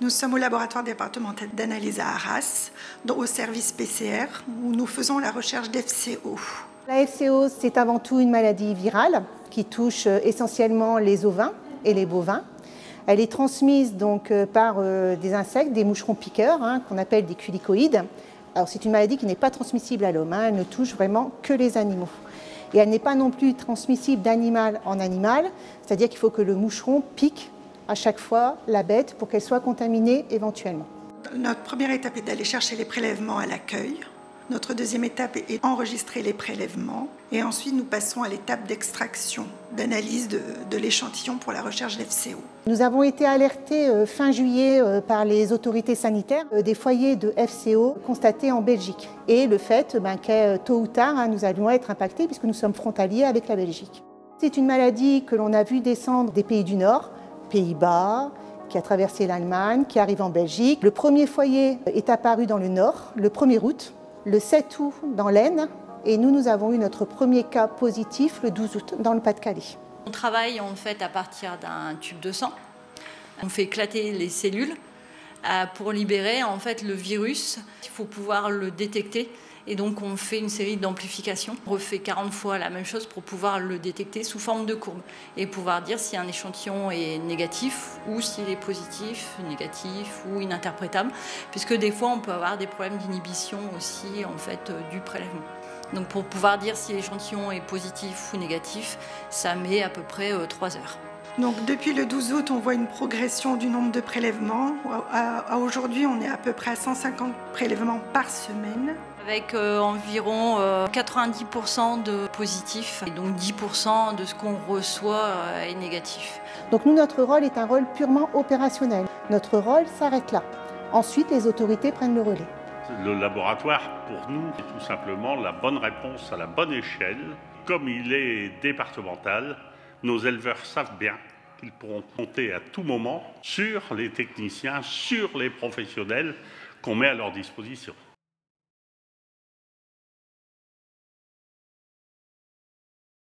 Nous sommes au laboratoire départemental d'analyse à Arras, au service PCR, où nous faisons la recherche d'FCO. La FCO, c'est avant tout une maladie virale qui touche essentiellement les ovins et les bovins. Elle est transmise donc par des insectes, des moucherons piqueurs, qu'on appelle des culicoïdes. Alors c'est une maladie qui n'est pas transmissible à l'homme, elle ne touche vraiment que les animaux. Et elle n'est pas non plus transmissible d'animal en animal, c'est-à-dire qu'il faut que le moucheron pique à chaque fois la bête pour qu'elle soit contaminée éventuellement. Notre première étape est d'aller chercher les prélèvements à l'accueil. Notre deuxième étape est d'enregistrer les prélèvements. Et ensuite, nous passons à l'étape d'extraction, d'analyse de l'échantillon pour la recherche d'FCO. Nous avons été alertés fin juillet par les autorités sanitaires des foyers de FCO constatés en Belgique. Et le fait que tôt ou tard, nous allions être impactés puisque nous sommes frontaliers avec la Belgique. C'est une maladie que l'on a vu descendre des pays du Nord, Pays-Bas, qui a traversé l'Allemagne, qui arrive en Belgique. Le premier foyer est apparu dans le Nord le 1er août, le 7 août dans l'Aisne, et nous avons eu notre premier cas positif le 12 août dans le Pas-de-Calais. On travaille en fait à partir d'un tube de sang. On fait éclater les cellules pour libérer en fait le virus. Il faut pouvoir le détecter. Et donc on fait une série d'amplifications. On refait 40 fois la même chose pour pouvoir le détecter sous forme de courbe et pouvoir dire si un échantillon est négatif ou s'il est positif, négatif ou ininterprétable, puisque des fois on peut avoir des problèmes d'inhibition aussi en fait du prélèvement. Donc pour pouvoir dire si l'échantillon est positif ou négatif, ça met à peu près 3 heures. Donc depuis le 12 août, on voit une progression du nombre de prélèvements. À aujourd'hui, on est à peu près à 150 prélèvements par semaine. Avec environ 90% de positifs, et donc 10% de ce qu'on reçoit est négatif. Donc nous, notre rôle est un rôle purement opérationnel. Notre rôle s'arrête là. Ensuite, les autorités prennent le relais. Le laboratoire, pour nous, est tout simplement la bonne réponse à la bonne échelle. Comme il est départemental, nos éleveurs savent bien qu'ils pourront compter à tout moment sur les techniciens, sur les professionnels qu'on met à leur disposition.